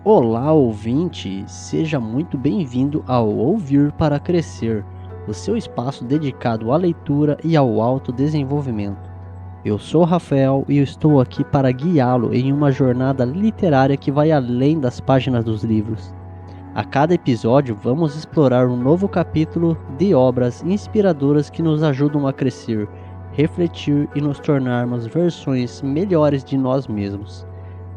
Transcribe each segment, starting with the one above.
Olá, ouvinte! Seja muito bem-vindo ao Ouvir para Crescer, o seu espaço dedicado à leitura e ao autodesenvolvimento. Eu sou Rafael e eu estou aqui para guiá-lo em uma jornada literária que vai além das páginas dos livros. A cada episódio, vamos explorar um novo capítulo de obras inspiradoras que nos ajudam a crescer, refletir e nos tornarmos versões melhores de nós mesmos.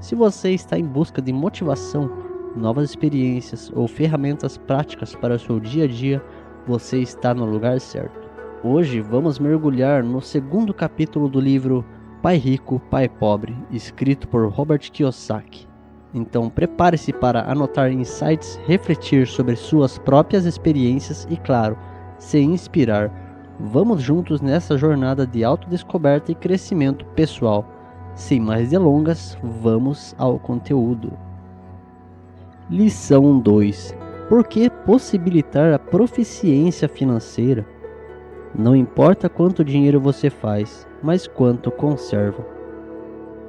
Se você está em busca de motivação, novas experiências ou ferramentas práticas para o seu dia a dia, você está no lugar certo. Hoje vamos mergulhar no segundo capítulo do livro Pai Rico, Pai Pobre, escrito por Robert Kiyosaki. Então prepare-se para anotar insights, refletir sobre suas próprias experiências e, claro, se inspirar. Vamos juntos nessa jornada de autodescoberta e crescimento pessoal. Sem mais delongas, vamos ao conteúdo. Lição 2. Por que possibilitar a proficiência financeira? Não importa quanto dinheiro você faz, mas quanto conserva.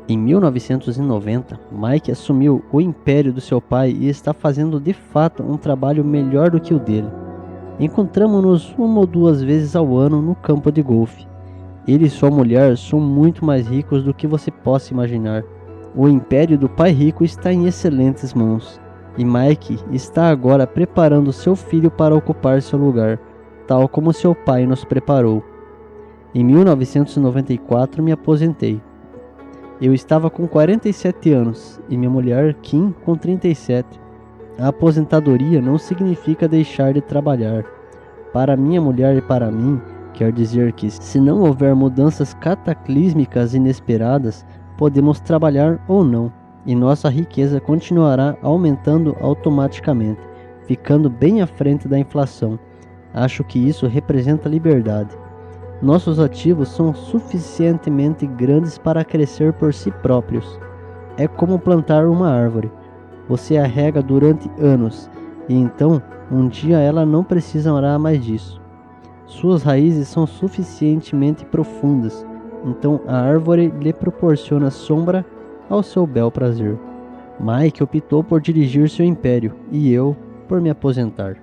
Em 1990, Mike assumiu o império do seu pai e está fazendo de fato um trabalho melhor do que o dele. Encontramos-nos uma ou duas vezes ao ano no campo de golfe. Ele e sua mulher são muito mais ricos do que você possa imaginar. O império do pai rico está em excelentes mãos, e Mike está agora preparando seu filho para ocupar seu lugar, tal como seu pai nos preparou. Em 1994 me aposentei. Eu estava com 47 anos e minha mulher, Kim, com 37. A aposentadoria não significa deixar de trabalhar. Para minha mulher e para mim, quer dizer que, se não houver mudanças cataclísmicas inesperadas, podemos trabalhar ou não, e nossa riqueza continuará aumentando automaticamente, ficando bem à frente da inflação. Acho que isso representa liberdade. Nossos ativos são suficientemente grandes para crescer por si próprios. É como plantar uma árvore. Você a rega durante anos, e então, um dia ela não precisará mais disso. Suas raízes são suficientemente profundas, então a árvore lhe proporciona sombra ao seu bel prazer. Mike optou por dirigir seu império e eu por me aposentar.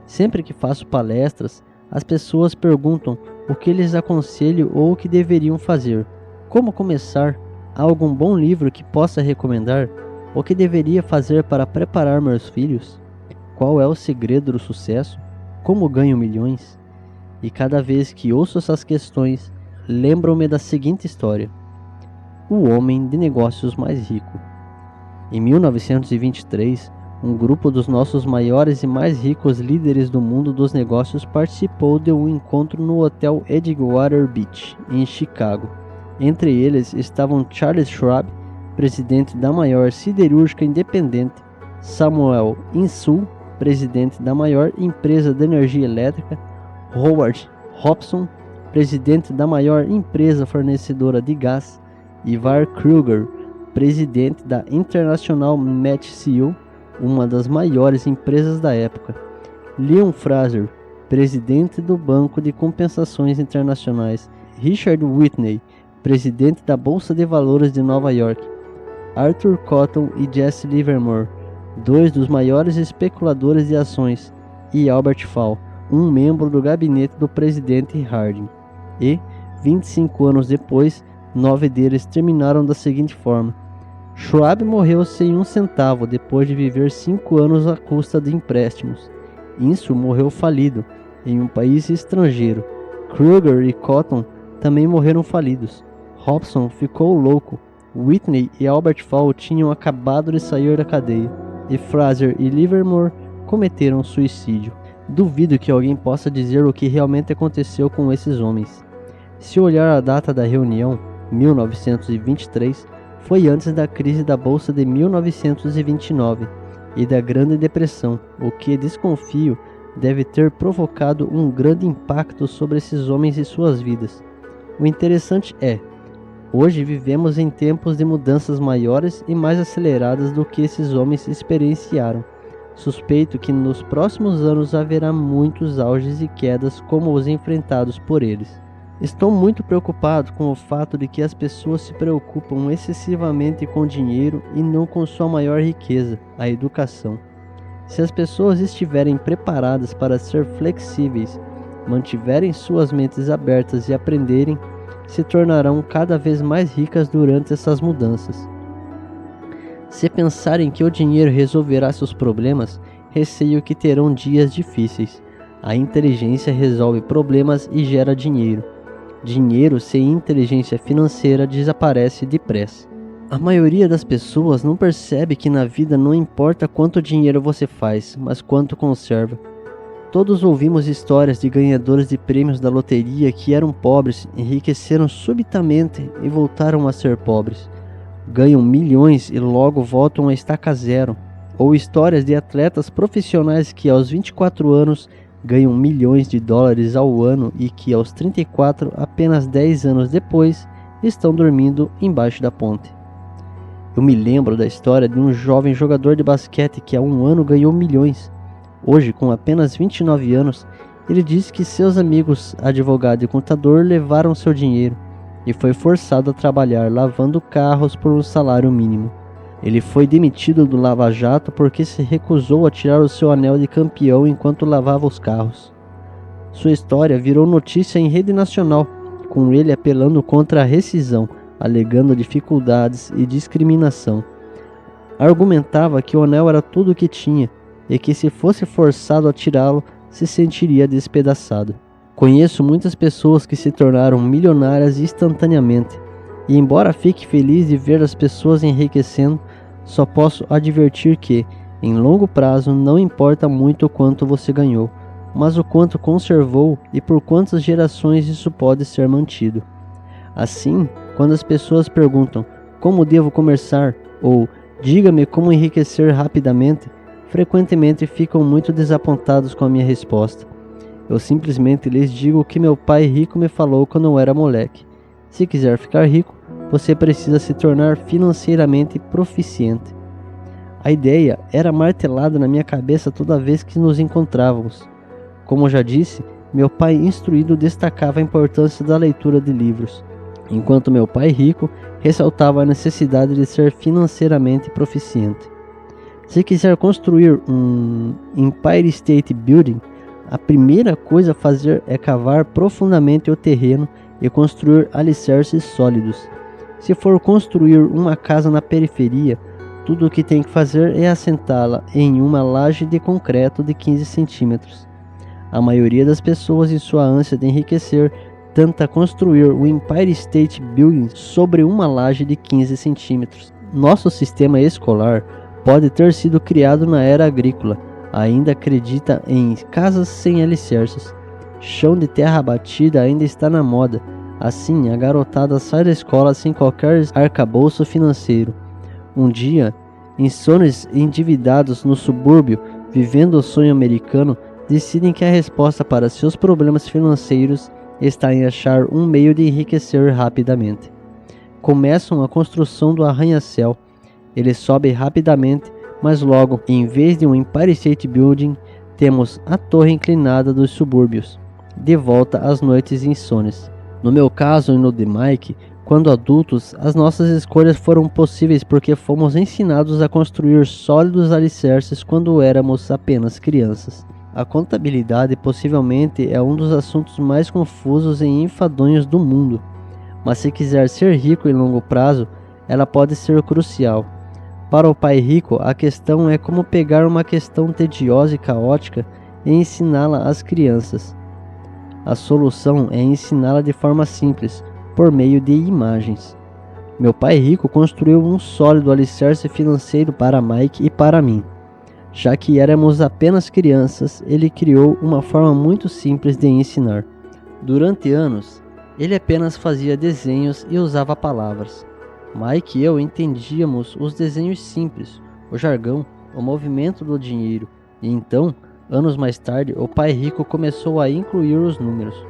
Sempre que faço palestras, as pessoas perguntam o que lhes aconselho ou o que deveriam fazer. Como começar? Há algum bom livro que possa recomendar? O que deveria fazer para preparar meus filhos? Qual é o segredo do sucesso? Como ganho milhões? E cada vez que ouço essas questões, lembro-me da seguinte história: o homem de negócios mais rico. Em 1923, um grupo dos nossos maiores e mais ricos líderes do mundo dos negócios participou de um encontro no Hotel Edgewater Beach, em Chicago. Entre eles estavam Charles Schwab, presidente da maior siderúrgica independente, Samuel Insull, presidente da maior empresa de energia elétrica, Howard Hobson, presidente da maior empresa fornecedora de gás, Ivar Kruger, presidente da International Match Seal, uma das maiores empresas da época, Leon Fraser, presidente do Banco de Compensações Internacionais, Richard Whitney, presidente da Bolsa de Valores de Nova York, Arthur Cotton e Jesse Livermore, dois dos maiores especuladores de ações, e Albert Fall, um membro do gabinete do presidente Harding. E, 25 anos depois, 9 deles terminaram da seguinte forma: Schwab morreu sem um centavo depois de viver 5 anos à custa de empréstimos. Insull morreu falido, em um país estrangeiro. Kruger e Cotton também morreram falidos. Hobson ficou louco. Whitney e Albert Fall tinham acabado de sair da cadeia. E Fraser e Livermore cometeram suicídio. Duvido que alguém possa dizer o que realmente aconteceu com esses homens. Se olhar a data da reunião, 1923, foi antes da crise da Bolsa de 1929 e da Grande Depressão, o que desconfio deve ter provocado um grande impacto sobre esses homens e suas vidas. O interessante é, hoje vivemos em tempos de mudanças maiores e mais aceleradas do que esses homens experienciaram. Suspeito que nos próximos anos haverá muitos auges e quedas como os enfrentados por eles. Estou muito preocupado com o fato de que as pessoas se preocupam excessivamente com dinheiro e não com sua maior riqueza, a educação. Se as pessoas estiverem preparadas para ser flexíveis, mantiverem suas mentes abertas e aprenderem, se tornarão cada vez mais ricas durante essas mudanças. Se pensarem que o dinheiro resolverá seus problemas, receio que terão dias difíceis. A inteligência resolve problemas e gera dinheiro. Dinheiro sem inteligência financeira desaparece depressa. A maioria das pessoas não percebe que na vida não importa quanto dinheiro você faz, mas quanto conserva. Todos ouvimos histórias de ganhadores de prêmios da loteria que eram pobres, enriqueceram subitamente e voltaram a ser pobres. Ganham milhões e logo voltam a estaca zero. Ou histórias de atletas profissionais que aos 24 anos ganham milhões de dólares ao ano e que aos 34, apenas 10 anos depois, estão dormindo embaixo da ponte. Eu me lembro da história de um jovem jogador de basquete que há um ano ganhou milhões. Hoje, com apenas 29 anos, ele diz que seus amigos, advogado e contador, levaram seu dinheiro e foi forçado a trabalhar lavando carros por um salário mínimo. Ele foi demitido do Lava Jato porque se recusou a tirar o seu anel de campeão enquanto lavava os carros. Sua história virou notícia em rede nacional, com ele apelando contra a rescisão, alegando dificuldades e discriminação. Argumentava que o anel era tudo o que tinha e que se fosse forçado a tirá-lo, se sentiria despedaçado. Conheço muitas pessoas que se tornaram milionárias instantaneamente, e embora fique feliz de ver as pessoas enriquecendo, só posso advertir que, em longo prazo, não importa muito o quanto você ganhou, mas o quanto conservou e por quantas gerações isso pode ser mantido. Assim, quando as pessoas perguntam como devo começar ou diga-me como enriquecer rapidamente, frequentemente ficam muito desapontados com a minha resposta. Eu simplesmente lhes digo o que meu pai rico me falou quando eu era moleque. Se quiser ficar rico, você precisa se tornar financeiramente proficiente. A ideia era martelada na minha cabeça toda vez que nos encontrávamos. Como já disse, meu pai instruído destacava a importância da leitura de livros, enquanto meu pai rico ressaltava a necessidade de ser financeiramente proficiente. Se quiser construir um Empire State Building, a primeira coisa a fazer é cavar profundamente o terreno e construir alicerces sólidos. Se for construir uma casa na periferia, tudo o que tem que fazer é assentá-la em uma laje de concreto de 15 centímetros. A maioria das pessoas, em sua ânsia de enriquecer, tenta construir o Empire State Building sobre uma laje de 15 centímetros. Nosso sistema escolar pode ter sido criado na era agrícola, ainda acredita em casas sem alicerces. Chão de terra batida ainda está na moda. Assim, a garotada sai da escola sem qualquer arcabouço financeiro. Um dia, insones e endividados no subúrbio, vivendo o sonho americano, decidem que a resposta para seus problemas financeiros está em achar um meio de enriquecer rapidamente. Começam a construção do arranha-céu. Eles sobem rapidamente, mas logo, em vez de um Empire State Building, temos a torre inclinada dos subúrbios, de volta às noites insones. No meu caso e no de Mike, quando adultos, as nossas escolhas foram possíveis porque fomos ensinados a construir sólidos alicerces quando éramos apenas crianças. A contabilidade possivelmente é um dos assuntos mais confusos e enfadonhos do mundo, mas se quiser ser rico em longo prazo, ela pode ser crucial. Para o pai rico, a questão é como pegar uma questão tediosa e caótica e ensiná-la às crianças. A solução é ensiná-la de forma simples, por meio de imagens. Meu pai rico construiu um sólido alicerce financeiro para Mike e para mim. Já que éramos apenas crianças, ele criou uma forma muito simples de ensinar. Durante anos, ele apenas fazia desenhos e usava palavras. Mike e eu entendíamos os desenhos simples, o jargão, o movimento do dinheiro, e então, anos mais tarde, o pai rico começou a incluir os números.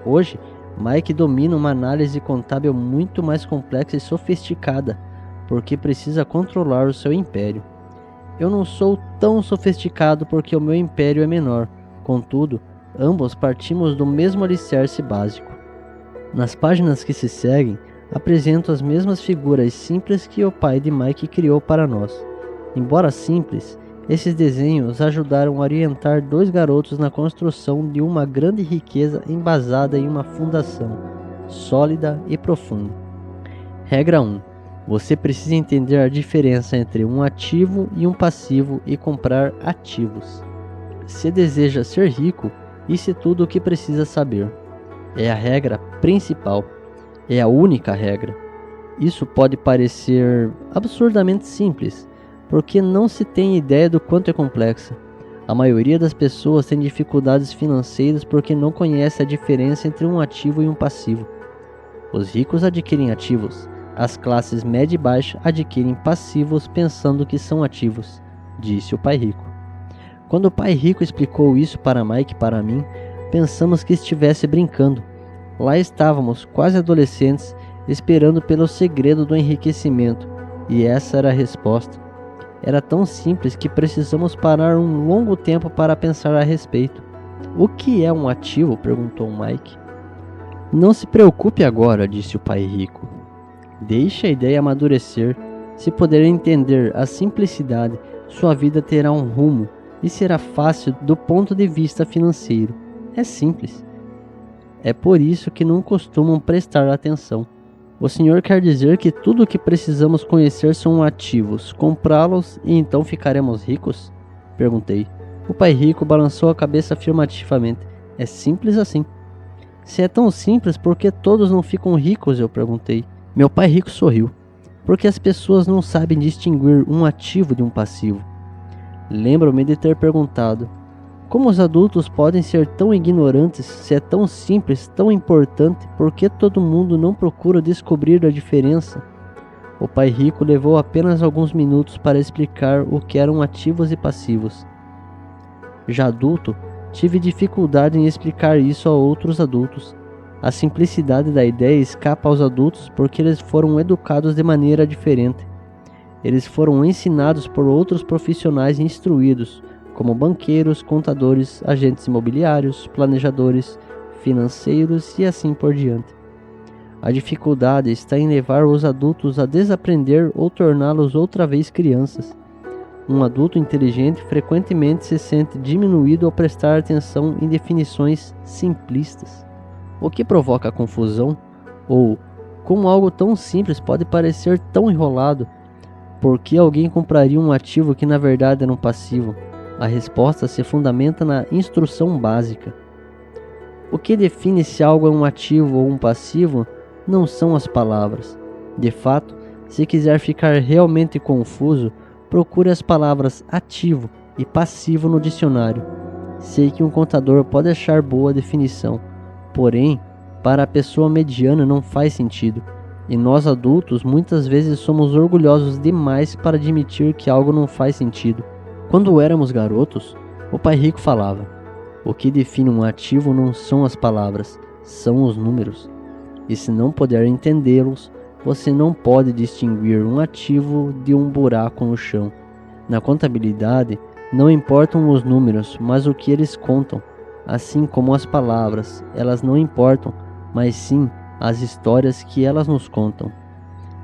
Hoje, Mike domina uma análise contábil muito mais complexa e sofisticada, porque precisa controlar o seu império. Eu não sou tão sofisticado porque o meu império é menor, contudo, ambos partimos do mesmo alicerce básico. Nas páginas que se seguem, apresento as mesmas figuras simples que o pai de Mike criou para nós. Embora simples, esses desenhos ajudaram a orientar dois garotos na construção de uma grande riqueza embasada em uma fundação sólida e profunda. Regra 1. Você precisa entender a diferença entre um ativo e um passivo e comprar ativos. Se deseja ser rico, isso é tudo o que precisa saber. É a regra principal. É a única regra. Isso pode parecer absurdamente simples, porque não se tem ideia do quanto é complexa. A maioria das pessoas tem dificuldades financeiras porque não conhece a diferença entre um ativo e um passivo. Os ricos adquirem ativos, as classes média e baixa adquirem passivos pensando que são ativos, disse o pai rico. Quando o pai rico explicou isso para Mike e para mim, pensamos que estivesse brincando. Lá estávamos, quase adolescentes, esperando pelo segredo do enriquecimento, e essa era a resposta. Era tão simples que precisamos parar um longo tempo para pensar a respeito. O que é um ativo? Perguntou Mike. Não se preocupe agora, disse o pai rico. Deixe a ideia amadurecer. Se puder entender a simplicidade, sua vida terá um rumo e será fácil do ponto de vista financeiro. É simples. É por isso que não costumam prestar atenção. O senhor quer dizer que tudo o que precisamos conhecer são ativos, comprá-los e então ficaremos ricos? Perguntei. O pai rico balançou a cabeça afirmativamente. É simples assim. Se é tão simples, por que todos não ficam ricos? Eu perguntei. Meu pai rico sorriu. Porque as pessoas não sabem distinguir um ativo de um passivo. Lembro-me de ter perguntado: como os adultos podem ser tão ignorantes se é tão simples, tão importante, por que todo mundo não procura descobrir a diferença? O pai rico levou apenas alguns minutos para explicar o que eram ativos e passivos. Já adulto, tive dificuldade em explicar isso a outros adultos. A simplicidade da ideia escapa aos adultos porque eles foram educados de maneira diferente. Eles foram ensinados por outros profissionais instruídos, como banqueiros, contadores, agentes imobiliários, planejadores, financeiros e assim por diante. A dificuldade está em levar os adultos a desaprender ou torná-los outra vez crianças. Um adulto inteligente frequentemente se sente diminuído ao prestar atenção em definições simplistas. O que provoca confusão? Ou, como algo tão simples pode parecer tão enrolado? Por que alguém compraria um ativo que na verdade era um passivo? A resposta se fundamenta na instrução básica. O que define se algo é um ativo ou um passivo não são as palavras. De fato, se quiser ficar realmente confuso, procure as palavras ativo e passivo no dicionário. Sei que um contador pode achar boa definição, porém, para a pessoa mediana não faz sentido. E nós adultos muitas vezes somos orgulhosos demais para admitir que algo não faz sentido. Quando éramos garotos, o pai rico falava: o que define um ativo não são as palavras, são os números. E se não puder entendê-los, você não pode distinguir um ativo de um buraco no chão. Na contabilidade, não importam os números, mas o que eles contam. Assim como as palavras, elas não importam, mas sim as histórias que elas nos contam.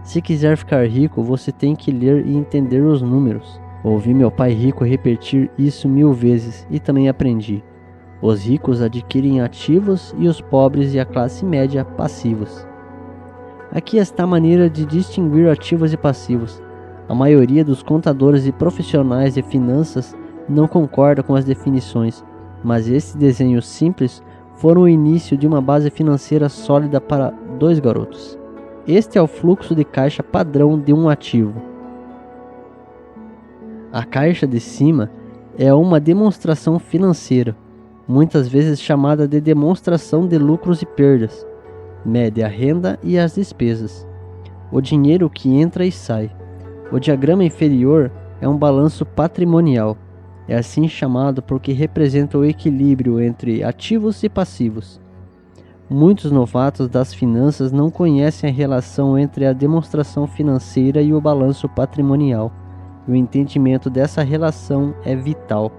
Se quiser ficar rico, você tem que ler e entender os números. Ouvi meu pai rico repetir isso 1000 vezes e também aprendi. Os ricos adquirem ativos e os pobres e a classe média passivos. Aqui está a maneira de distinguir ativos e passivos. A maioria dos contadores e profissionais de finanças não concorda com as definições, mas esse desenho simples foram o início de uma base financeira sólida para dois garotos. Este é o fluxo de caixa padrão de um ativo. A caixa de cima é uma demonstração financeira, muitas vezes chamada de demonstração de lucros e perdas. Mede a renda e as despesas, o dinheiro que entra e sai. O diagrama inferior é um balanço patrimonial. É assim chamado porque representa o equilíbrio entre ativos e passivos. Muitos novatos das finanças não conhecem a relação entre a demonstração financeira e o balanço patrimonial. E o entendimento dessa relação é vital.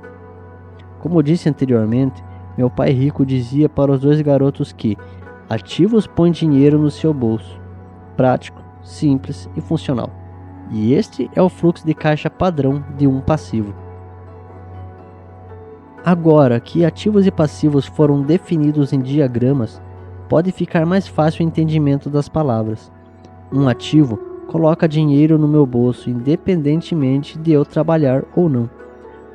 Como disse anteriormente, meu pai rico dizia para os dois garotos que, Ativos põem dinheiro no seu bolso. Prático, simples e funcional. E este é o fluxo de caixa padrão de um passivo. Agora que ativos e passivos foram definidos em diagramas, pode ficar mais fácil o entendimento das palavras. Um ativo coloca dinheiro no meu bolso independentemente de eu trabalhar ou não.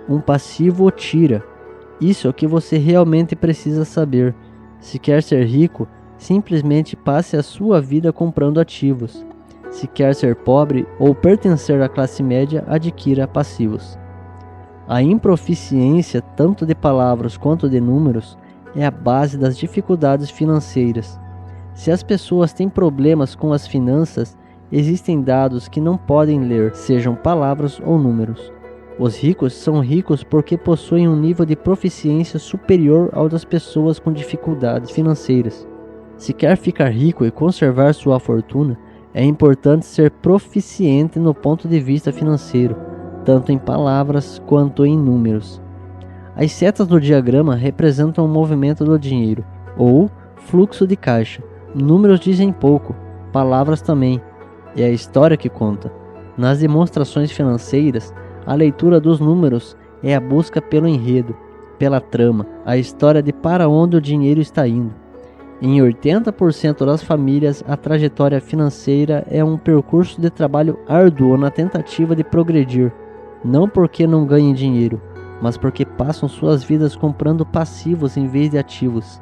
Um passivo o tira. Isso é o que você realmente precisa saber. Se quer ser rico, simplesmente passe a sua vida comprando ativos. Se quer ser pobre ou pertencer à classe média, adquira passivos. A improficiência, tanto de palavras quanto de números, é a base das dificuldades financeiras. Se as pessoas têm problemas com as finanças, existem dados que não podem ler, sejam palavras ou números. Os ricos são ricos porque possuem um nível de proficiência superior ao das pessoas com dificuldades financeiras. Se quer ficar rico e conservar sua fortuna, é importante ser proficiente no ponto de vista financeiro, tanto em palavras quanto em números. As setas do diagrama representam o movimento do dinheiro, ou fluxo de caixa. Números dizem pouco, palavras também. É a história que conta. Nas demonstrações financeiras, a leitura dos números é a busca pelo enredo, pela trama, a história de para onde o dinheiro está indo. Em 80% das famílias, a trajetória financeira é um percurso de trabalho árduo na tentativa de progredir, não porque não ganhem dinheiro, mas porque passam suas vidas comprando passivos em vez de ativos.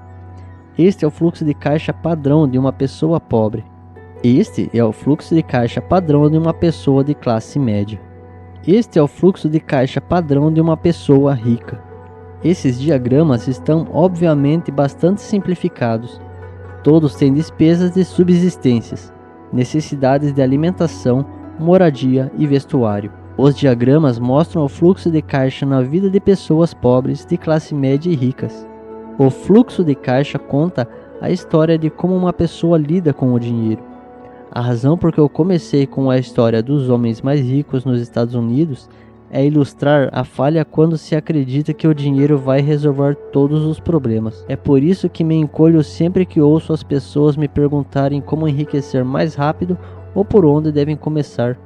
Este é o fluxo de caixa padrão de uma pessoa pobre. Este é o fluxo de caixa padrão de uma pessoa de classe média. Este é o fluxo de caixa padrão de uma pessoa rica. Esses diagramas estão obviamente bastante simplificados. Todos têm despesas de subsistências, necessidades de alimentação, moradia e vestuário. Os diagramas mostram o fluxo de caixa na vida de pessoas pobres, de classe média e ricas. O fluxo de caixa conta a história de como uma pessoa lida com o dinheiro. A razão por que eu comecei com a história dos homens mais ricos nos Estados Unidos é ilustrar a falha quando se acredita que o dinheiro vai resolver todos os problemas. É por isso que me encolho sempre que ouço as pessoas me perguntarem como enriquecer mais rápido ou por onde devem começar.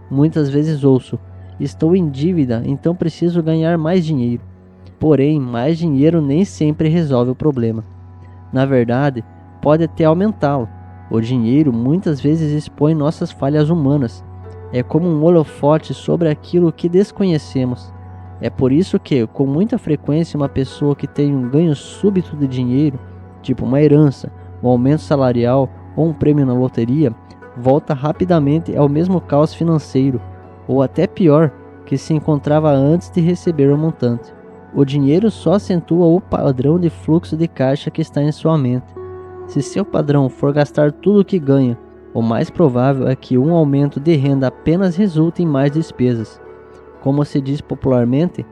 Muitas vezes ouço: estou em dívida, então preciso ganhar mais dinheiro. Porém, mais dinheiro nem sempre resolve o problema. Na verdade, pode até aumentá-lo. O dinheiro muitas vezes expõe nossas falhas humanas. É como um holofote sobre aquilo que desconhecemos. É por isso que, com muita frequência, uma pessoa que tem um ganho súbito de dinheiro, tipo uma herança, um aumento salarial ou um prêmio na loteria, volta rapidamente ao mesmo caos financeiro, ou até pior, que se encontrava antes de receber o montante. O dinheiro só acentua o padrão de fluxo de caixa que está em sua mente. Se seu padrão for gastar tudo o que ganha, o mais provável é que um aumento de renda apenas resulte em mais despesas. Como se diz popularmente,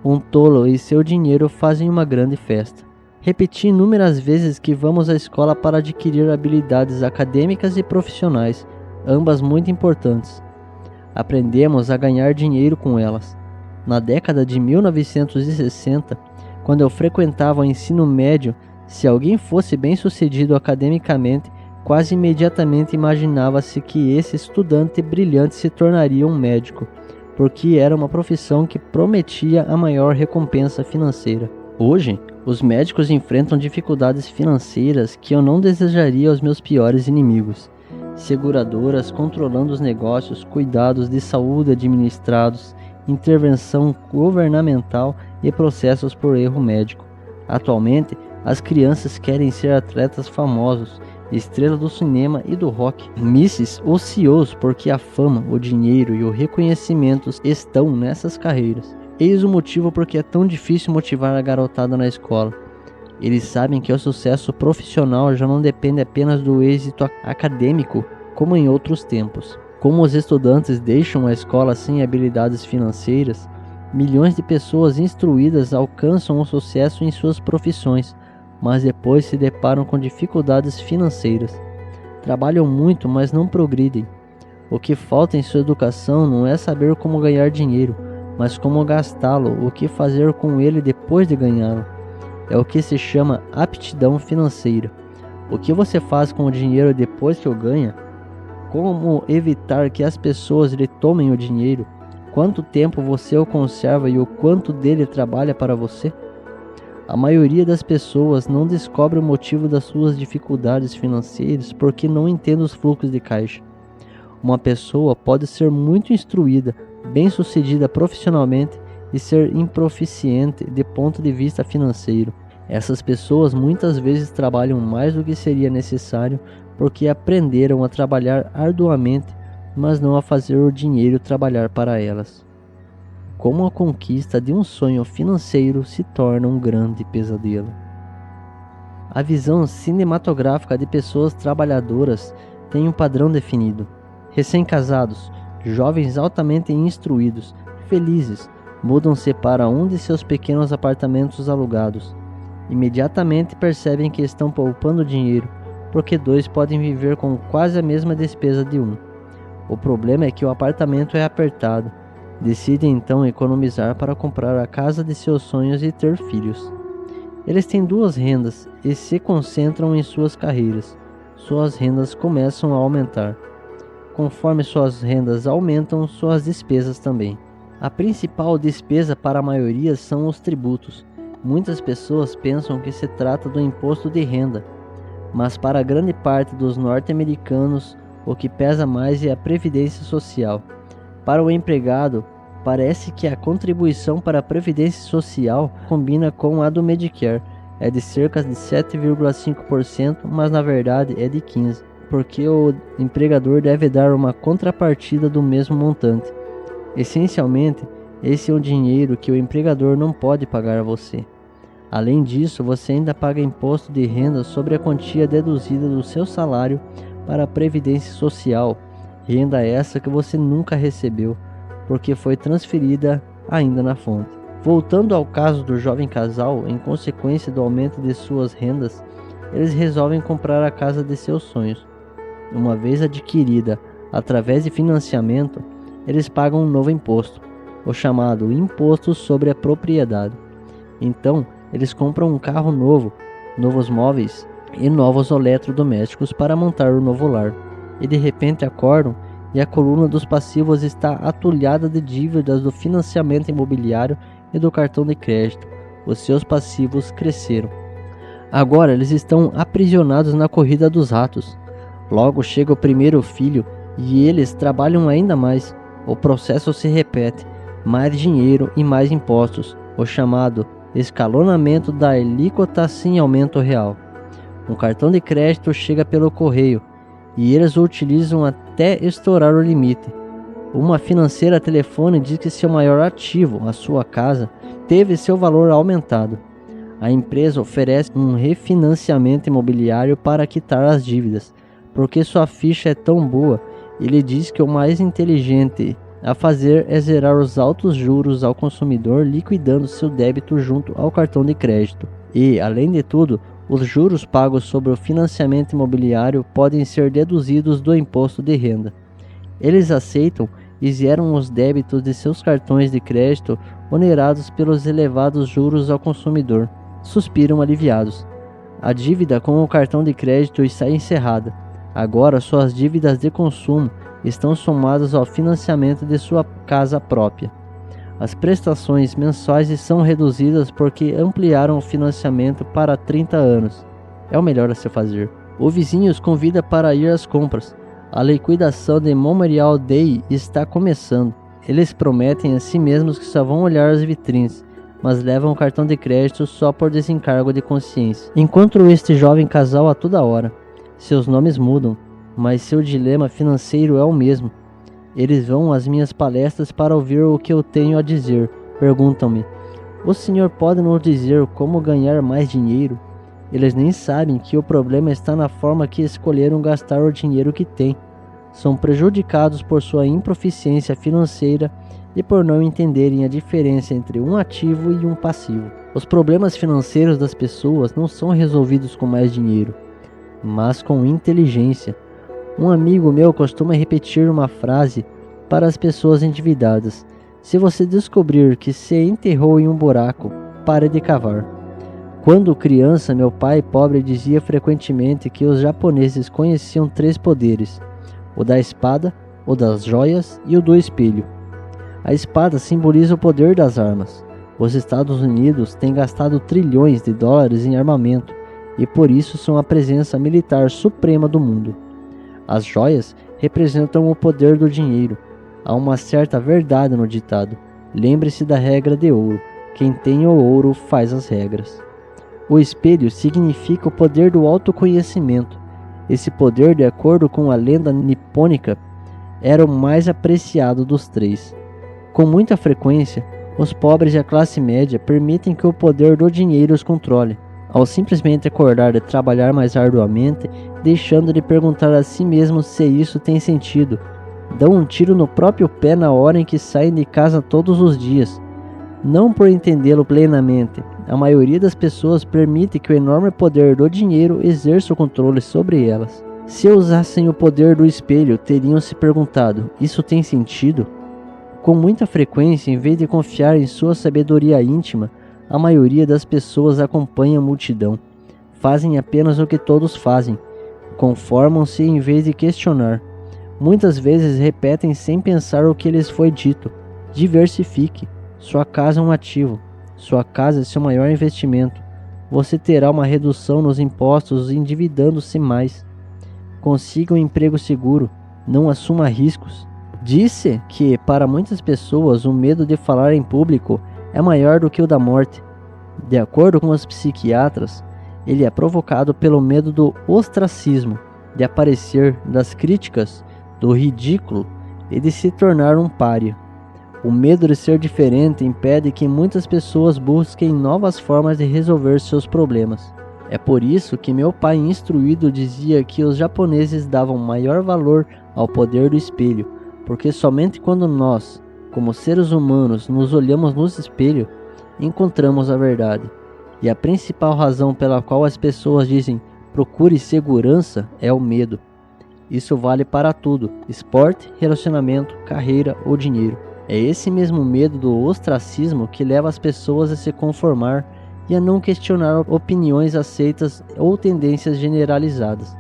um tolo e seu dinheiro fazem uma grande festa. Repeti inúmeras vezes que vamos à escola para adquirir habilidades acadêmicas e profissionais, ambas muito importantes. Aprendemos a ganhar dinheiro com elas. Na década de 1960, quando eu frequentava o ensino médio, se alguém fosse bem-sucedido academicamente, quase imediatamente imaginava-se que esse estudante brilhante se tornaria um médico, porque era uma profissão que prometia a maior recompensa financeira. Hoje, os médicos enfrentam dificuldades financeiras que eu não desejaria aos meus piores inimigos. Seguradoras controlando os negócios, cuidados de saúde administrados, intervenção governamental e processos por erro médico. Atualmente, as crianças querem ser atletas famosos, estrelas do cinema e do rock, misses ou CEOs, porque a fama, o dinheiro e o reconhecimento estão nessas carreiras. Eis o motivo porque é tão difícil motivar a garotada na escola. Eles sabem que o sucesso profissional já não depende apenas do êxito acadêmico, como em outros tempos. Como os estudantes deixam a escola sem habilidades financeiras, milhões de pessoas instruídas alcançam o sucesso em suas profissões, mas depois se deparam com dificuldades financeiras. Trabalham muito, mas não progridem. O que falta em sua educação não é saber como ganhar dinheiro, mas como gastá-lo, o que fazer com ele depois de ganhá-lo. É o que se chama aptidão financeira. O que você faz com o dinheiro depois que o ganha? Como evitar que as pessoas lhe tomem o dinheiro? Quanto tempo você o conserva e o quanto dele trabalha para você? A maioria das pessoas não descobre o motivo das suas dificuldades financeiras porque não entende os fluxos de caixa. Uma pessoa pode ser muito instruída, bem-sucedida profissionalmente e ser improficiente de ponto de vista financeiro. Essas pessoas muitas vezes trabalham mais do que seria necessário porque aprenderam a trabalhar arduamente, mas não a fazer o dinheiro trabalhar para elas. Como a conquista de um sonho financeiro se torna um grande pesadelo. A visão cinematográfica de pessoas trabalhadoras tem um padrão definido. Recém-casados, jovens altamente instruídos, felizes, mudam-se para um de seus pequenos apartamentos alugados. Imediatamente percebem que estão poupando dinheiro, porque dois podem viver com quase a mesma despesa de um. O problema é que o apartamento é apertado. Decidem então economizar para comprar a casa de seus sonhos e ter filhos. Eles têm duas rendas e se concentram em suas carreiras. Suas rendas começam a aumentar. Conforme suas rendas aumentam, suas despesas também. A principal despesa para a maioria são os tributos. Muitas pessoas pensam que se trata do imposto de renda, mas para grande parte dos norte-americanos, o que pesa mais é a previdência social. Para o empregado, parece que a contribuição para a previdência social combina com a do Medicare. É de cerca de 7,5%, mas na verdade é de 15%, porque o empregador deve dar uma contrapartida do mesmo montante. Essencialmente, esse é um dinheiro que o empregador não pode pagar a você. Além disso, você ainda paga imposto de renda sobre a quantia deduzida do seu salário para a previdência social, renda essa que você nunca recebeu, porque foi transferida ainda na fonte. Voltando ao caso do jovem casal, em consequência do aumento de suas rendas, eles resolvem comprar a casa de seus sonhos. Uma vez adquirida através de financiamento, eles pagam um novo imposto, o chamado Imposto sobre a Propriedade. Então, eles compram um carro novo, novos móveis e novos eletrodomésticos para montar o novo lar. E de repente acordam e a coluna dos passivos está atulhada de dívidas do financiamento imobiliário e do cartão de crédito. Os seus passivos cresceram. Agora eles estão aprisionados na corrida dos ratos. Logo chega o primeiro filho e eles trabalham ainda mais. O processo se repete, mais dinheiro e mais impostos, o chamado escalonamento da alíquota sem aumento real. Um cartão de crédito chega pelo correio e eles o utilizam até estourar o limite. Uma financeira telefona e diz que seu maior ativo, a sua casa, teve seu valor aumentado. A empresa oferece um refinanciamento imobiliário para quitar as dívidas, porque sua ficha é tão boa. Ele diz que o mais inteligente a fazer é zerar os altos juros ao consumidor, liquidando seu débito junto ao cartão de crédito. E, além de tudo, os juros pagos sobre o financiamento imobiliário podem ser deduzidos do imposto de renda. Eles aceitam e zeram os débitos de seus cartões de crédito onerados pelos elevados juros ao consumidor. Suspiram aliviados. A dívida com o cartão de crédito está encerrada. Agora suas dívidas de consumo estão somadas ao financiamento de sua casa própria. As prestações mensais são reduzidas porque ampliaram o financiamento para 30 anos. É o melhor a se fazer. O vizinho os convida para ir às compras. A liquidação de Memorial Day está começando. Eles prometem a si mesmos que só vão olhar as vitrines, mas levam o cartão de crédito só por desencargo de consciência. Encontro este jovem casal a toda hora. Seus nomes mudam, mas seu dilema financeiro é o mesmo. Eles vão às minhas palestras para ouvir o que eu tenho a dizer. Perguntam-me: o senhor pode nos dizer como ganhar mais dinheiro? Eles nem sabem que o problema está na forma que escolheram gastar o dinheiro que têm. São prejudicados por sua improficiência financeira e por não entenderem a diferença entre um ativo e um passivo. Os problemas financeiros das pessoas não são resolvidos com mais dinheiro, mas com inteligência. Um amigo meu costuma repetir uma frase para as pessoas endividadas: se você descobrir que se enterrou em um buraco, pare de cavar. Quando criança, meu pai pobre dizia frequentemente que os japoneses conheciam 3 poderes: o da espada, o das joias e o do espelho. A espada simboliza o poder das armas. Os Estados Unidos têm gastado trilhões de dólares em armamento e por isso são a presença militar suprema do mundo. As joias representam o poder do dinheiro. Há uma certa verdade no ditado: lembre-se da regra de ouro, quem tem o ouro faz as regras. O espelho significa o poder do autoconhecimento. Esse poder, de acordo com a lenda nipônica, era o mais apreciado dos 3. Com muita frequência, os pobres e a classe média permitem que o poder do dinheiro os controle, ao simplesmente acordar de trabalhar mais arduamente, deixando de perguntar a si mesmos se isso tem sentido. Dão um tiro no próprio pé na hora em que saem de casa todos os dias. Não por entendê-lo plenamente, a maioria das pessoas permite que o enorme poder do dinheiro exerça o controle sobre elas. Se usassem o poder do espelho, teriam se perguntado: isso tem sentido? Com muita frequência, em vez de confiar em sua sabedoria íntima, a maioria das pessoas acompanha a multidão. Fazem apenas o que todos fazem. Conformam-se em vez de questionar. Muitas vezes repetem sem pensar o que lhes foi dito. Diversifique. Sua casa é um ativo. Sua casa é seu maior investimento. Você terá uma redução nos impostos endividando-se mais. Consiga um emprego seguro. Não assuma riscos. Disse que, para muitas pessoas, o medo de falar em público é maior do que o da morte. De acordo com os psiquiatras, ele é provocado pelo medo do ostracismo, de aparecer, das críticas, do ridículo e de se tornar um pária. O medo de ser diferente impede que muitas pessoas busquem novas formas de resolver seus problemas. É por isso que meu pai instruído dizia que os japoneses davam maior valor ao poder do espelho, porque somente quando nós, como seres humanos, nos olhamos no espelho, encontramos a verdade. E a principal razão pela qual as pessoas dizem procure segurança é o medo. Isso vale para tudo: esporte, relacionamento, carreira ou dinheiro. É esse mesmo medo do ostracismo que leva as pessoas a se conformar e a não questionar opiniões aceitas ou tendências generalizadas.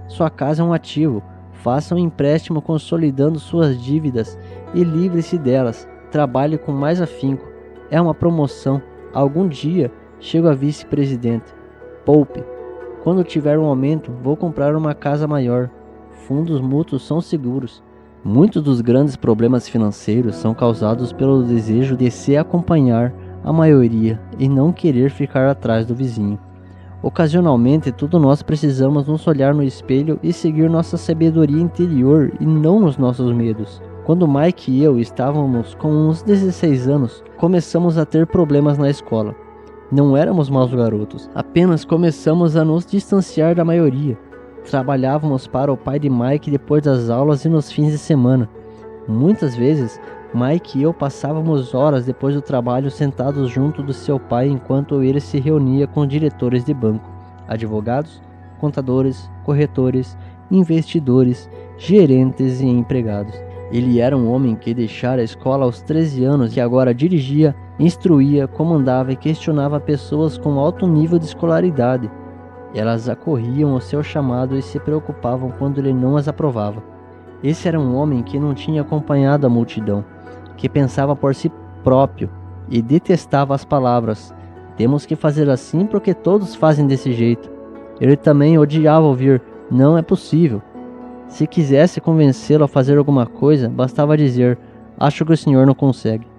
Sua casa é um ativo. Faça um empréstimo consolidando suas dívidas e livre-se delas. Trabalhe com mais afinco. É uma promoção. Algum dia chego a vice-presidente. Poupe. Quando tiver um aumento, vou comprar uma casa maior. Fundos mútuos são seguros. Muitos dos grandes problemas financeiros são causados pelo desejo de se acompanhar a maioria e não querer ficar atrás do vizinho. Ocasionalmente, todos nós precisamos nos olhar no espelho e seguir nossa sabedoria interior e não os nossos medos. Quando Mike e eu estávamos com uns 16 anos, começamos a ter problemas na escola. Não éramos maus garotos, apenas começamos a nos distanciar da maioria. Trabalhávamos para o pai de Mike depois das aulas e nos fins de semana. Muitas vezes, Mike e eu passávamos horas depois do trabalho sentados junto do seu pai enquanto ele se reunia com diretores de banco, advogados, contadores, corretores, investidores, gerentes e empregados. Ele era um homem que deixara a escola aos 13 anos e agora dirigia, instruía, comandava e questionava pessoas com alto nível de escolaridade. Elas acorriam ao seu chamado e se preocupavam quando ele não as aprovava. Esse era um homem que não tinha acompanhado a multidão, que pensava por si próprio e detestava as palavras: temos que fazer assim porque todos fazem desse jeito. Ele também odiava ouvir: não é possível. Se quisesse convencê-lo a fazer alguma coisa, bastava dizer: acho que o senhor não consegue.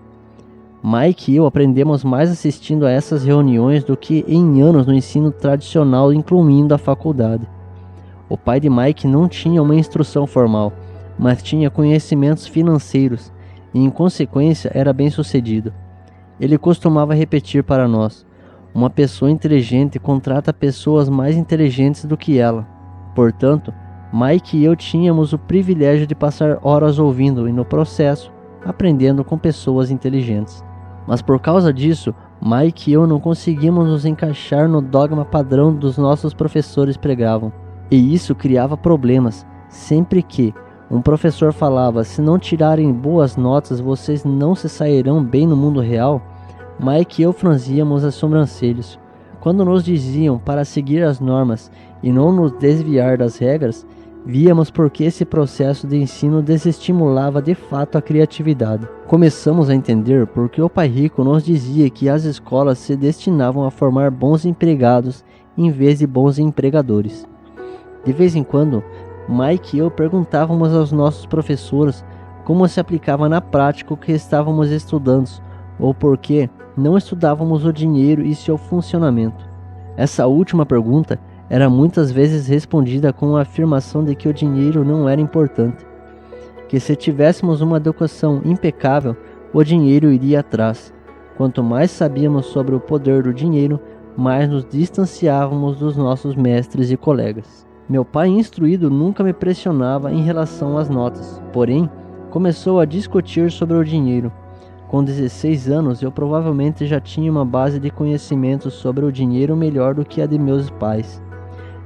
Mike e eu aprendemos mais assistindo a essas reuniões do que em anos no ensino tradicional, incluindo a faculdade. O pai de Mike não tinha uma instrução formal, mas tinha conhecimentos financeiros e, em consequência, era bem-sucedido. Ele costumava repetir para nós: uma pessoa inteligente contrata pessoas mais inteligentes do que ela. Portanto, Mike e eu tínhamos o privilégio de passar horas ouvindo e, no processo, aprendendo com pessoas inteligentes. Mas por causa disso, Mike e eu não conseguimos nos encaixar no dogma padrão dos nossos professores pregavam. E isso criava problemas. Sempre que um professor falava: se não tirarem boas notas, vocês não se sairão bem no mundo real, Mike e eu franzíamos as sobrancelhas. Quando nos diziam para seguir as normas e não nos desviar das regras, víamos porque esse processo de ensino desestimulava de fato a criatividade. Começamos a entender porque o pai rico nos dizia que as escolas se destinavam a formar bons empregados em vez de bons empregadores. De vez em quando, Mike e eu perguntávamos aos nossos professores como se aplicava na prática o que estávamos estudando, ou por que não estudávamos o dinheiro e seu funcionamento. Essa última pergunta era muitas vezes respondida com a afirmação de que o dinheiro não era importante, que se tivéssemos uma educação impecável, o dinheiro iria atrás. Quanto mais sabíamos sobre o poder do dinheiro, mais nos distanciávamos dos nossos mestres e colegas. Meu pai instruído nunca me pressionava em relação às notas, porém, começou a discutir sobre o dinheiro. Com 16 anos, eu provavelmente já tinha uma base de conhecimentos sobre o dinheiro melhor do que a de meus pais.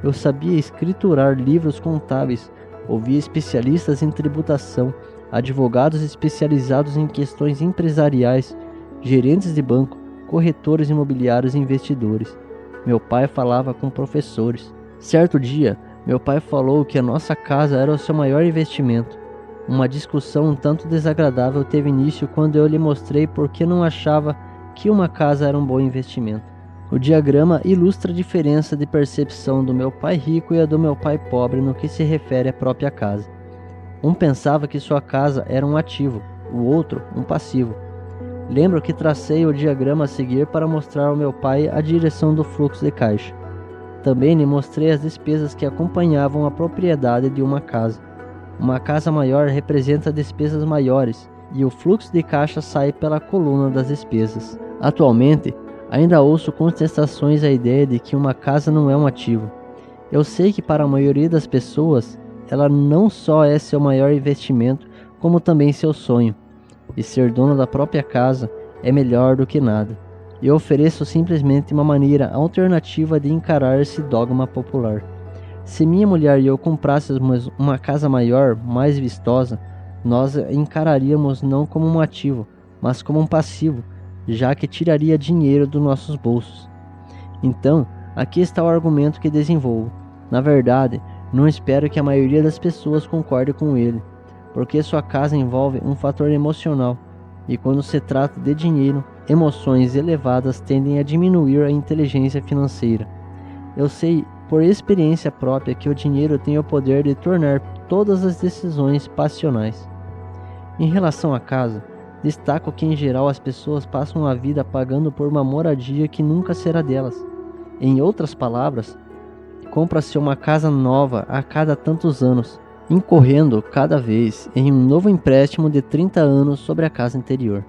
Eu sabia escriturar livros contábeis, ouvia especialistas em tributação, advogados especializados em questões empresariais, gerentes de banco, corretores imobiliários e investidores. Meu pai falava com professores. Certo dia, meu pai falou que a nossa casa era o seu maior investimento. Uma discussão um tanto desagradável teve início quando eu lhe mostrei por que não achava que uma casa era um bom investimento. O diagrama ilustra a diferença de percepção do meu pai rico e a do meu pai pobre no que se refere à própria casa. Um pensava que sua casa era um ativo, o outro um passivo. Lembro que tracei o diagrama a seguir para mostrar ao meu pai a direção do fluxo de caixa. Também lhe mostrei as despesas que acompanhavam a propriedade de uma casa. Uma casa maior representa despesas maiores e o fluxo de caixa sai pela coluna das despesas. Atualmente, ainda ouço contestações à ideia de que uma casa não é um ativo. Eu sei que para a maioria das pessoas, ela não só é seu maior investimento, como também seu sonho. E ser dono da própria casa é melhor do que nada. Eu ofereço simplesmente uma maneira alternativa de encarar esse dogma popular. Se minha mulher e eu comprássemos uma casa maior, mais vistosa, nós a encararíamos não como um ativo, mas como um passivo, já que tiraria dinheiro dos nossos bolsos. Então, aqui está o argumento que desenvolvo. Na verdade, não espero que a maioria das pessoas concorde com ele, porque sua casa envolve um fator emocional, e quando se trata de dinheiro, emoções elevadas tendem a diminuir a inteligência financeira. Eu sei por experiência própria que o dinheiro tem o poder de tornar todas as decisões passionais. Em relação à casa, destaco que em geral as pessoas passam a vida pagando por uma moradia que nunca será delas. Em outras palavras, compra-se uma casa nova a cada tantos anos, incorrendo cada vez em um novo empréstimo de 30 anos sobre a casa anterior.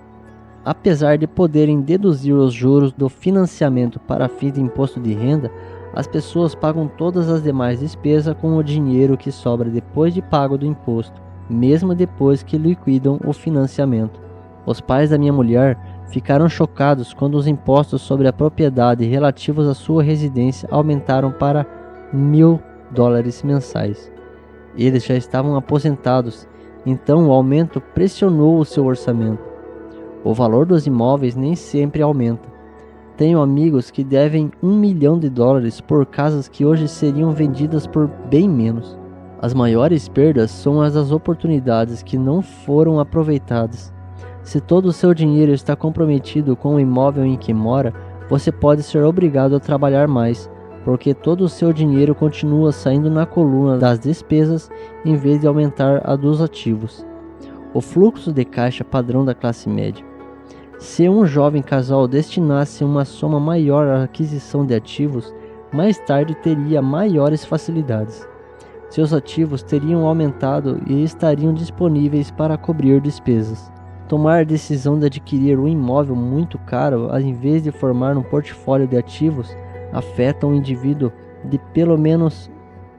Apesar de poderem deduzir os juros do financiamento para fins de imposto de renda, as pessoas pagam todas as demais despesas com o dinheiro que sobra depois de pago do imposto, mesmo depois que liquidam o financiamento. Os pais da minha mulher ficaram chocados quando os impostos sobre a propriedade relativos à sua residência aumentaram para $1.000 mensais. Eles já estavam aposentados, então o aumento pressionou o seu orçamento. O valor dos imóveis nem sempre aumenta. Tenho amigos que devem $1 milhão por casas que hoje seriam vendidas por bem menos. As maiores perdas são as das oportunidades que não foram aproveitadas. Se todo o seu dinheiro está comprometido com o imóvel em que mora, você pode ser obrigado a trabalhar mais, porque todo o seu dinheiro continua saindo na coluna das despesas em vez de aumentar a dos ativos. O fluxo de caixa padrão da classe média. Se um jovem casal destinasse uma soma maior à aquisição de ativos, mais tarde teria maiores facilidades. Seus ativos teriam aumentado e estariam disponíveis para cobrir despesas. Tomar a decisão de adquirir um imóvel muito caro, ao invés de formar um portfólio de ativos, afeta o indivíduo de pelo menos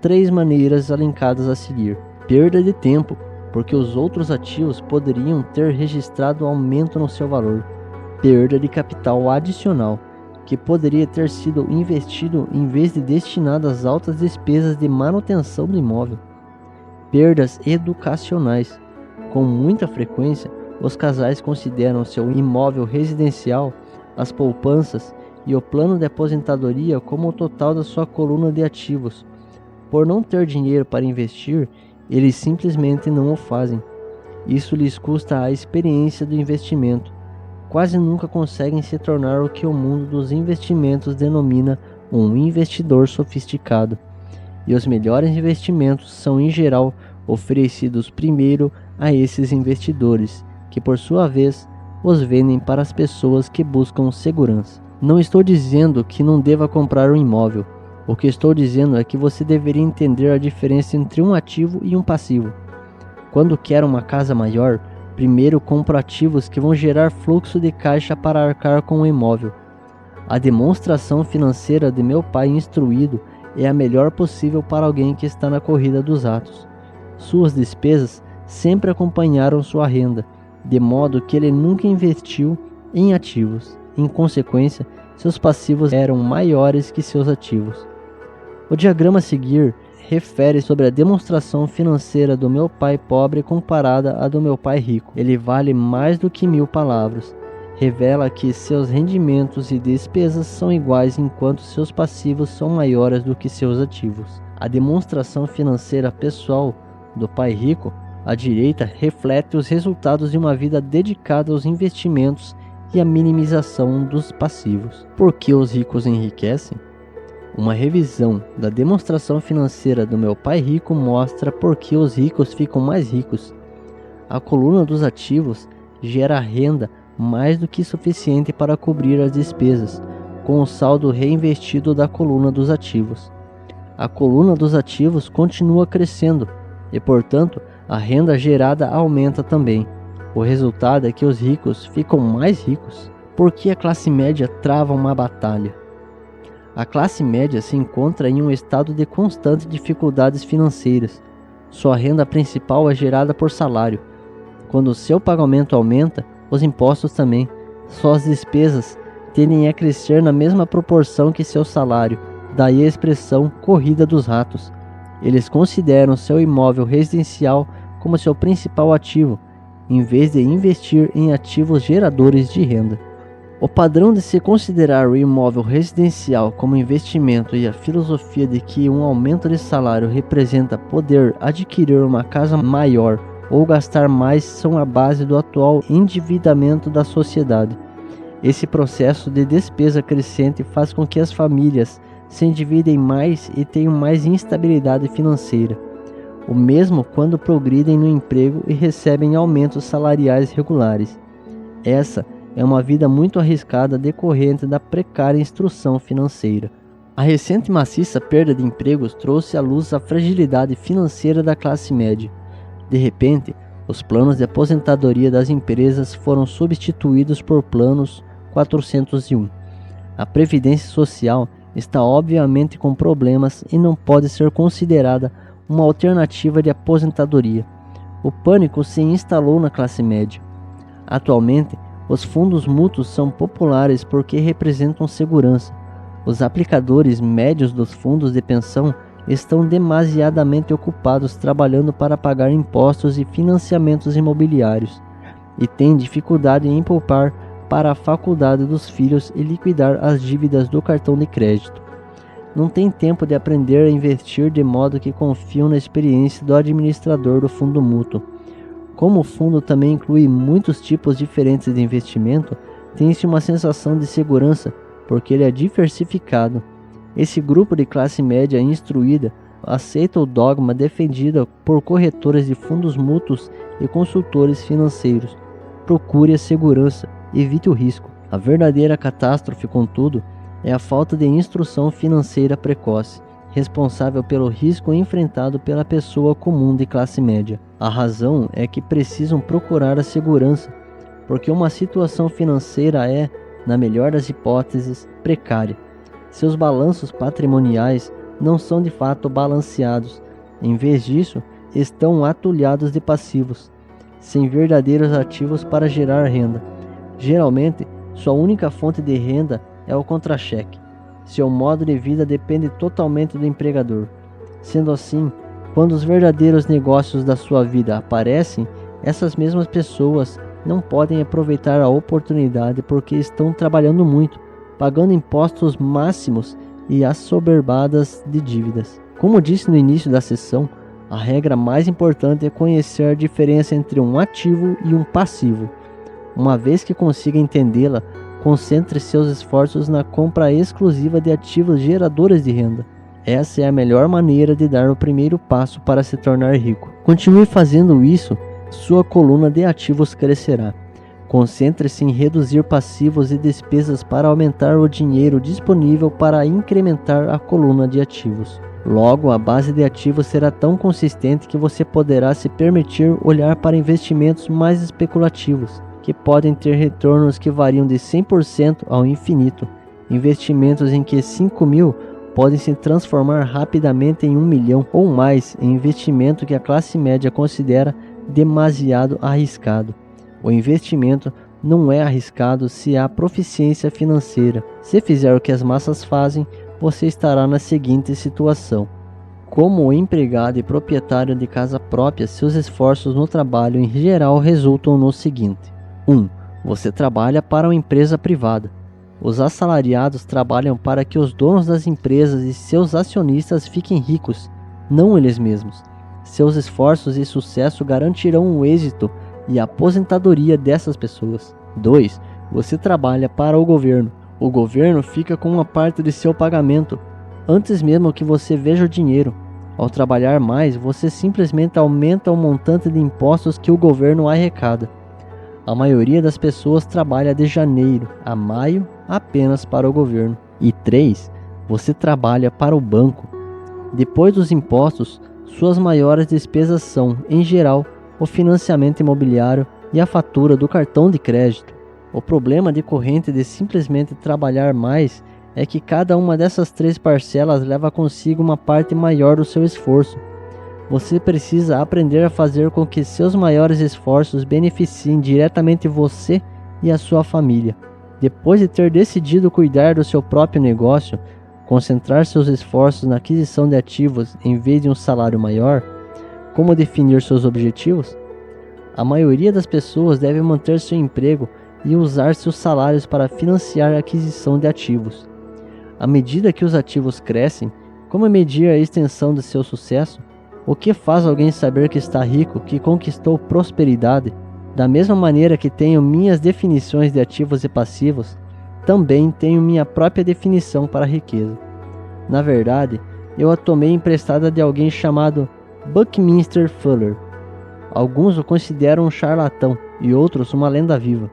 3 maneiras elencadas a seguir. Perda de tempo, porque os outros ativos poderiam ter registrado aumento no seu valor. Perda de capital adicional, que poderia ter sido investido em vez de destinado às altas despesas de manutenção do imóvel. Perdas educacionais. Com muita frequência, os casais consideram seu imóvel residencial, as poupanças e o plano de aposentadoria como o total da sua coluna de ativos. Por não ter dinheiro para investir, eles simplesmente não o fazem. Isso lhes custa a experiência do investimento. Quase nunca conseguem se tornar o que o mundo dos investimentos denomina um investidor sofisticado. E os melhores investimentos são, em geral, oferecidos primeiro a esses investidores, que por sua vez os vendem para as pessoas que buscam segurança. Não estou dizendo que não deva comprar um imóvel. O que estou dizendo é que você deveria entender a diferença entre um ativo e um passivo. Quando quer uma casa maior, primeiro compro ativos que vão gerar fluxo de caixa para arcar com o imóvel. A demonstração financeira de meu pai instruído é a melhor possível para alguém que está na corrida dos atos. Suas despesas sempre acompanharam sua renda, de modo que ele nunca investiu em ativos. Em consequência, seus passivos eram maiores que seus ativos. O diagrama a seguir refere sobre a demonstração financeira do meu pai pobre comparada à do meu pai rico. Ele vale mais do que 1000 palavras. Revela que seus rendimentos e despesas são iguais enquanto seus passivos são maiores do que seus ativos. A demonstração financeira pessoal do pai rico, à direita, reflete os resultados de uma vida dedicada aos investimentos e à minimização dos passivos. Por que os ricos enriquecem? Uma revisão da demonstração financeira do meu pai rico mostra por que os ricos ficam mais ricos. A coluna dos ativos gera renda mais do que suficiente para cobrir as despesas, com o saldo reinvestido da coluna dos ativos. A coluna dos ativos continua crescendo e, portanto, a renda gerada aumenta também. O resultado é que os ricos ficam mais ricos. Por que a classe média trava uma batalha? A classe média se encontra em um estado de constantes dificuldades financeiras. Sua renda principal é gerada por salário. Quando seu pagamento aumenta, os impostos também. Suas despesas tendem a crescer na mesma proporção que seu salário, daí a expressão corrida dos ratos. Eles consideram seu imóvel residencial como seu principal ativo, em vez de investir em ativos geradores de renda. O padrão de se considerar o imóvel residencial como investimento e a filosofia de que um aumento de salário representa poder adquirir uma casa maior ou gastar mais são a base do atual endividamento da sociedade. Esse processo de despesa crescente faz com que as famílias se endividem mais e tenham mais instabilidade financeira. O mesmo quando progridem no emprego e recebem aumentos salariais regulares. Essa é uma vida muito arriscada decorrente da precária instrução financeira. A recente e maciça perda de empregos trouxe à luz a fragilidade financeira da classe média. De repente, os planos de aposentadoria das empresas foram substituídos por planos 401. A previdência social está obviamente com problemas e não pode ser considerada uma alternativa de aposentadoria. O pânico se instalou na classe média. Atualmente, os fundos mútuos são populares porque representam segurança. Os aplicadores médios dos fundos de pensão estão demasiadamente ocupados trabalhando para pagar impostos e financiamentos imobiliários e têm dificuldade em poupar para a faculdade dos filhos e liquidar as dívidas do cartão de crédito. Não têm tempo de aprender a investir de modo que confiam na experiência do administrador do fundo mútuo. Como o fundo também inclui muitos tipos diferentes de investimento, tem-se uma sensação de segurança porque ele é diversificado. Esse grupo de classe média instruída aceita o dogma defendido por corretores de fundos mútuos e consultores financeiros. Procure a segurança, evite o risco. A verdadeira catástrofe, contudo, é a falta de instrução financeira precoce, responsável pelo risco enfrentado pela pessoa comum de classe média. A razão é que precisam procurar a segurança, porque uma situação financeira é, na melhor das hipóteses, precária. Seus balanços patrimoniais não são de fato balanceados. Em vez disso, estão atulhados de passivos, sem verdadeiros ativos para gerar renda. Geralmente, sua única fonte de renda é o contra-cheque. Seu modo de vida depende totalmente do empregador. Sendo assim, quando os verdadeiros negócios da sua vida aparecem, essas mesmas pessoas não podem aproveitar a oportunidade porque estão trabalhando muito, pagando impostos máximos e assoberbadas de dívidas. Como disse no início da sessão, a regra mais importante é conhecer a diferença entre um ativo e um passivo. Uma vez que consiga entendê-la, concentre seus esforços na compra exclusiva de ativos geradores de renda. Essa é a melhor maneira de dar o primeiro passo para se tornar rico. Continue fazendo isso, sua coluna de ativos crescerá. Concentre-se em reduzir passivos e despesas para aumentar o dinheiro disponível para incrementar a coluna de ativos. Logo, a base de ativos será tão consistente que você poderá se permitir olhar para investimentos mais especulativos, que podem ter retornos que variam de 100% ao infinito. Investimentos em que 5.000 podem se transformar rapidamente em 1 milhão ou mais em investimento que a classe média considera demasiado arriscado. O investimento não é arriscado se há proficiência financeira. Se fizer o que as massas fazem, você estará na seguinte situação. Como empregado e proprietário de casa própria, seus esforços no trabalho em geral resultam no seguinte. 1. Você trabalha para uma empresa privada. Os assalariados trabalham para que os donos das empresas e seus acionistas fiquem ricos, não eles mesmos. Seus esforços e sucesso garantirão o êxito e a aposentadoria dessas pessoas. 2. Você trabalha para o governo. O governo fica com uma parte de seu pagamento, antes mesmo que você veja o dinheiro. Ao trabalhar mais, você simplesmente aumenta o montante de impostos que o governo arrecada. A maioria das pessoas trabalha de janeiro a maio apenas para o governo. E 3. Você trabalha para o banco. Depois dos impostos, suas maiores despesas são, em geral, o financiamento imobiliário e a fatura do cartão de crédito. O problema decorrente de simplesmente trabalhar mais é que cada uma dessas 3 parcelas leva consigo uma parte maior do seu esforço. Você precisa aprender a fazer com que seus maiores esforços beneficiem diretamente você e a sua família. Depois de ter decidido cuidar do seu próprio negócio, concentrar seus esforços na aquisição de ativos em vez de um salário maior, como definir seus objetivos? A maioria das pessoas deve manter seu emprego e usar seus salários para financiar a aquisição de ativos. À medida que os ativos crescem, como medir a extensão de seu sucesso? O que faz alguém saber que está rico, que conquistou prosperidade? Da mesma maneira que tenho minhas definições de ativos e passivos, também tenho minha própria definição para a riqueza. Na verdade, eu a tomei emprestada de alguém chamado Buckminster Fuller. Alguns o consideram um charlatão e outros uma lenda viva.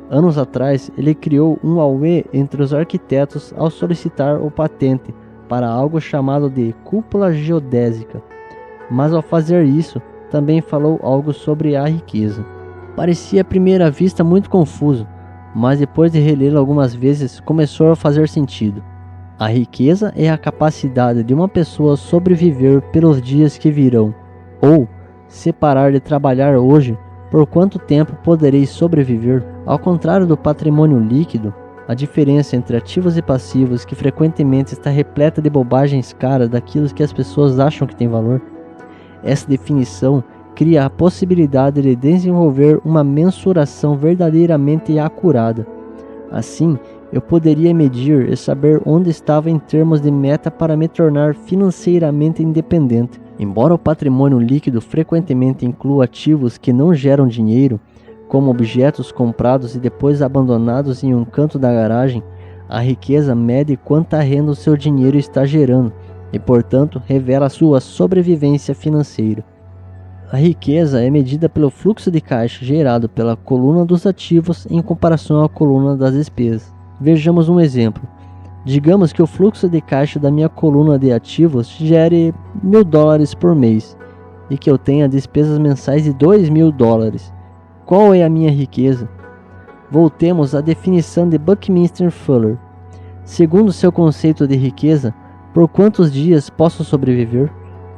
Anos atrás, ele criou um auê entre os arquitetos ao solicitar o patente para algo chamado de cúpula geodésica. Mas ao fazer isso, também falou algo sobre a riqueza. Parecia à primeira vista muito confuso, mas depois de relê-lo algumas vezes, começou a fazer sentido. A riqueza é a capacidade de uma pessoa sobreviver pelos dias que virão, ou, se parar de trabalhar hoje, por quanto tempo poderei sobreviver? Ao contrário do patrimônio líquido, a diferença entre ativos e passivos, que frequentemente está repleta de bobagens caras daquilo que as pessoas acham que tem valor. Essa definição cria a possibilidade de desenvolver uma mensuração verdadeiramente acurada. Assim, eu poderia medir e saber onde estava em termos de meta para me tornar financeiramente independente. Embora o patrimônio líquido frequentemente inclua ativos que não geram dinheiro, como objetos comprados e depois abandonados em um canto da garagem, a riqueza mede quanta renda o seu dinheiro está gerando e, portanto, revela sua sobrevivência financeira. A riqueza é medida pelo fluxo de caixa gerado pela coluna dos ativos em comparação à coluna das despesas. Vejamos um exemplo. Digamos que o fluxo de caixa da minha coluna de ativos gere $1.000 por mês e que eu tenha despesas mensais de $2.000. Qual é a minha riqueza? Voltemos à definição de Buckminster Fuller. Segundo seu conceito de riqueza, por quantos dias posso sobreviver?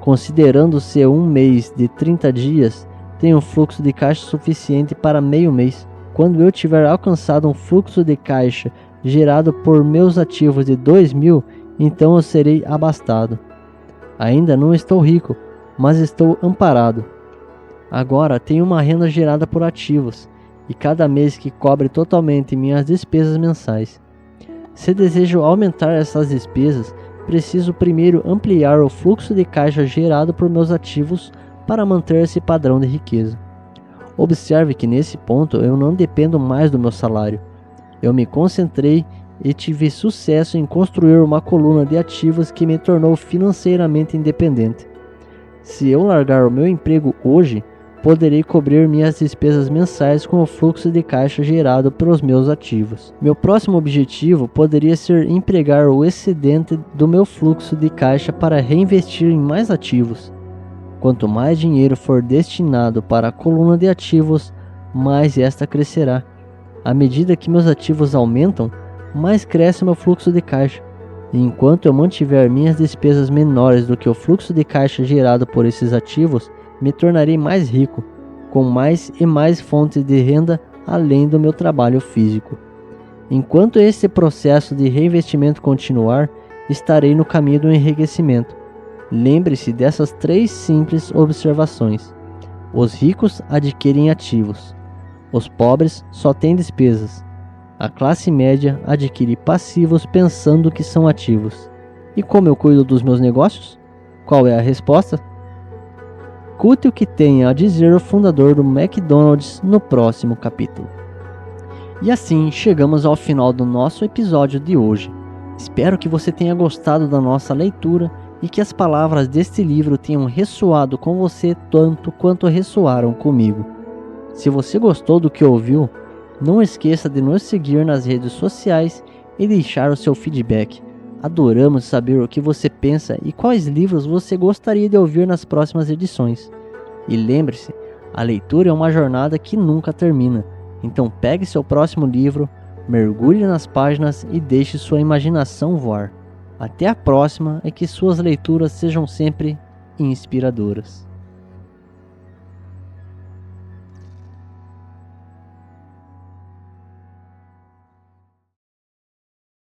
Considerando-se um mês de 30 dias, tenho um fluxo de caixa suficiente para meio mês. Quando eu tiver alcançado um fluxo de caixa gerado por meus ativos de 2.000, então eu serei abastado. Ainda não estou rico, mas estou amparado. Agora tenho uma renda gerada por ativos, e cada mês que cobre totalmente minhas despesas mensais. Se desejo aumentar essas despesas, preciso primeiro ampliar o fluxo de caixa gerado por meus ativos para manter esse padrão de riqueza. Observe que nesse ponto eu não dependo mais do meu salário. Eu me concentrei e tive sucesso em construir uma coluna de ativos que me tornou financeiramente independente. Se eu largar o meu emprego hoje, poderei cobrir minhas despesas mensais com o fluxo de caixa gerado pelos meus ativos. Meu próximo objetivo poderia ser empregar o excedente do meu fluxo de caixa para reinvestir em mais ativos. Quanto mais dinheiro for destinado para a coluna de ativos, mais esta crescerá. À medida que meus ativos aumentam, mais cresce meu fluxo de caixa. E enquanto eu mantiver minhas despesas menores do que o fluxo de caixa gerado por esses ativos, me tornarei mais rico, com mais e mais fontes de renda além do meu trabalho físico. Enquanto esse processo de reinvestimento continuar, estarei no caminho do enriquecimento. Lembre-se dessas 3 simples observações. Os ricos adquirem ativos. Os pobres só têm despesas. A classe média adquire passivos pensando que são ativos. E como eu cuido dos meus negócios? Qual é a resposta? Escute o que tem a dizer o fundador do McDonald's no próximo capítulo. E assim chegamos ao final do nosso episódio de hoje. Espero que você tenha gostado da nossa leitura e que as palavras deste livro tenham ressoado com você tanto quanto ressoaram comigo. Se você gostou do que ouviu, não esqueça de nos seguir nas redes sociais e deixar o seu feedback. Adoramos saber o que você pensa e quais livros você gostaria de ouvir nas próximas edições. E lembre-se, a leitura é uma jornada que nunca termina. Então pegue seu próximo livro, mergulhe nas páginas e deixe sua imaginação voar. Até a próxima e que suas leituras sejam sempre inspiradoras.